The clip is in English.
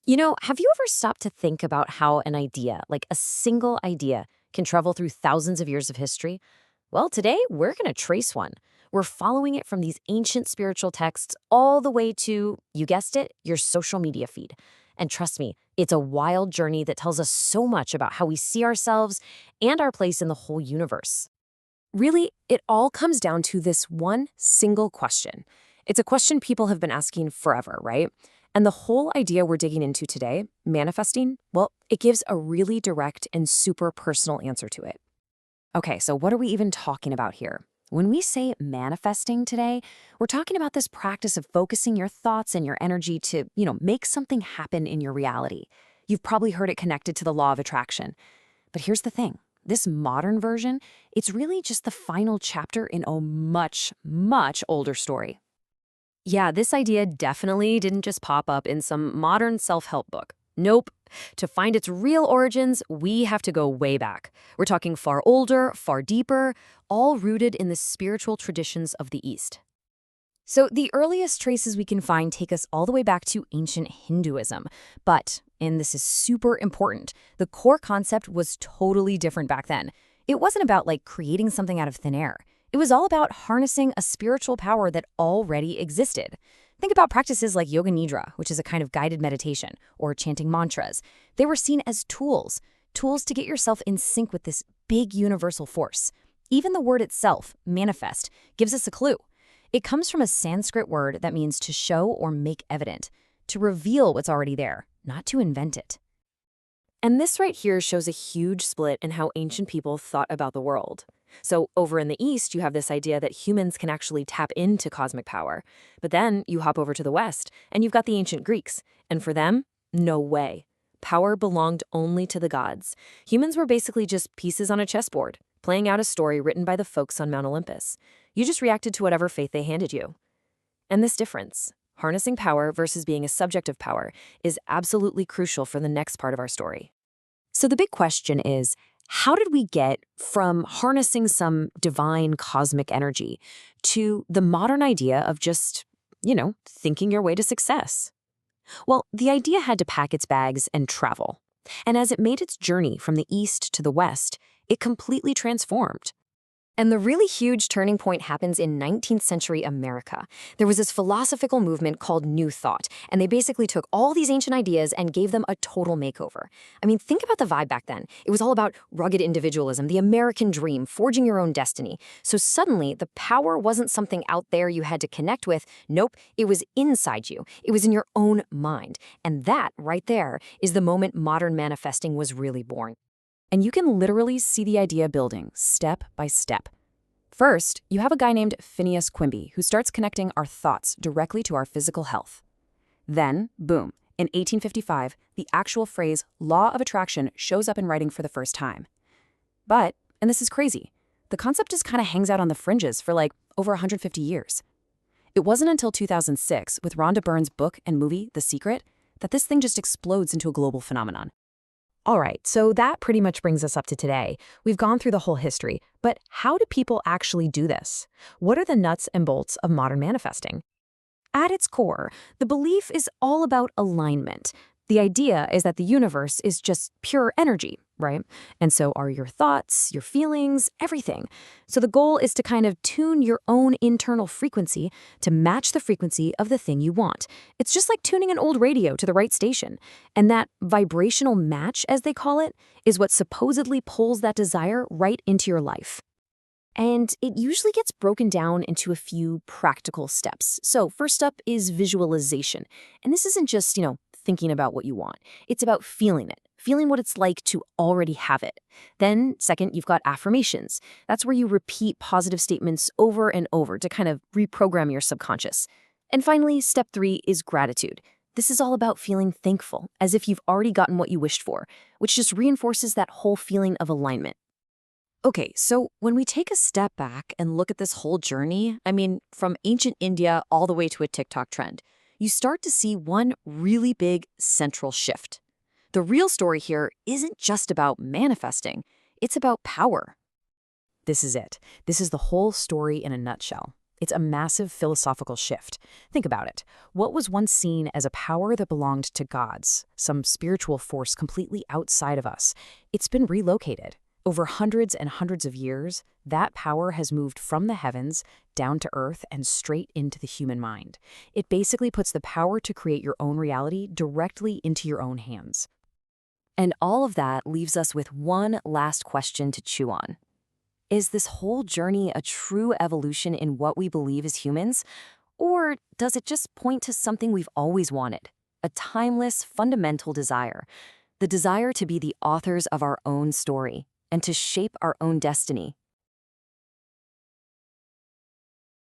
Have you ever stopped to think about how an idea, like a single idea, can travel through thousands of years of history? Well, today we're going to trace one. We're following it from these ancient spiritual texts all the way to, you guessed it, your social media feed. And trust me, it's a wild journey that tells us so much about how we see ourselves and our place in the whole universe. Really, it all comes down to this one single question. It's a question people have been asking forever, right? And the whole idea we're digging into today, manifesting, well, it gives a really direct and super personal answer to it. Okay, so what are we even talking about here? When we say manifesting today, we're talking about this practice of focusing your thoughts and your energy to, make something happen in your reality. You've probably heard it connected to the law of attraction. But here's the thing. This modern version, it's really just the final chapter in a much, much older story. Yeah, this idea definitely didn't just pop up in some modern self-help book. Nope. To find its real origins, we have to go way back. We're talking far older, far deeper, all rooted in the spiritual traditions of the East. So the earliest traces we can find take us all the way back to ancient Hinduism. But, and this is super important, the core concept was totally different back then. It wasn't about creating something out of thin air. It was all about harnessing a spiritual power that already existed. Think about practices like Yoga Nidra, which is a kind of guided meditation, or chanting mantras. They were seen as tools to get yourself in sync with this big universal force. Even the word itself, manifest, gives us a clue. It comes from a Sanskrit word that means to show or make evident, to reveal what's already there, not to invent it. And this right here shows a huge split in how ancient people thought about the world. So over in the East, you have this idea that humans can actually tap into cosmic power. But then you hop over to the West, and you've got the ancient Greeks. And for them, no way. Power belonged only to the gods. Humans were basically just pieces on a chessboard, playing out a story written by the folks on Mount Olympus. You just reacted to whatever faith they handed you. And this difference, harnessing power versus being a subject of power, is absolutely crucial for the next part of our story. So the big question is, how did we get from harnessing some divine cosmic energy to the modern idea of just, thinking your way to success? Well, the idea had to pack its bags and travel. And as it made its journey from the East to the West, it completely transformed. And the really huge turning point happens in 19th century America. There was this philosophical movement called New Thought, and they basically took all these ancient ideas and gave them a total makeover. I mean, think about the vibe back then. It was all about rugged individualism, the American dream, forging your own destiny. So suddenly, the power wasn't something out there you had to connect with. Nope, it was inside you. It was in your own mind. And that, right there, is the moment modern manifesting was really born. And you can literally see the idea building step by step. First, you have a guy named Phineas Quimby who starts connecting our thoughts directly to our physical health. Then, boom, in 1855, the actual phrase law of attraction shows up in writing for the first time. But, and this is crazy, the concept just kind of hangs out on the fringes for over 150 years. It wasn't until 2006, with Rhonda Byrne's book and movie, The Secret, that this thing just explodes into a global phenomenon. All right, so that pretty much brings us up to today. We've gone through the whole history, but how do people actually do this? What are the nuts and bolts of modern manifesting? At its core, the belief is all about alignment. The idea is that the universe is just pure energy, right? And so are your thoughts, your feelings, everything. So the goal is to kind of tune your own internal frequency to match the frequency of the thing you want. It's just like tuning an old radio to the right station. And that vibrational match, as they call it, is what supposedly pulls that desire right into your life. And it usually gets broken down into a few practical steps. So first up is visualization. And this isn't just, thinking about what you want. It's about feeling it, feeling what it's like to already have it. Then second, you've got affirmations. That's where you repeat positive statements over and over to kind of reprogram your subconscious. And finally, step 3 is gratitude. This is all about feeling thankful, as if you've already gotten what you wished for, which just reinforces that whole feeling of alignment. Okay, so when we take a step back and look at this whole journey, from ancient India all the way to a TikTok trend, you start to see one really big central shift. The real story here isn't just about manifesting, it's about power. This is it. This is the whole story in a nutshell. It's a massive philosophical shift. Think about it. What was once seen as a power that belonged to gods, some spiritual force completely outside of us, it's been relocated. Over hundreds and hundreds of years, that power has moved from the heavens down to earth and straight into the human mind. It basically puts the power to create your own reality directly into your own hands. And all of that leaves us with one last question to chew on. Is this whole journey a true evolution in what we believe as humans? Or does it just point to something we've always wanted? A timeless, fundamental desire. The desire to be the authors of our own story and to shape our own destiny,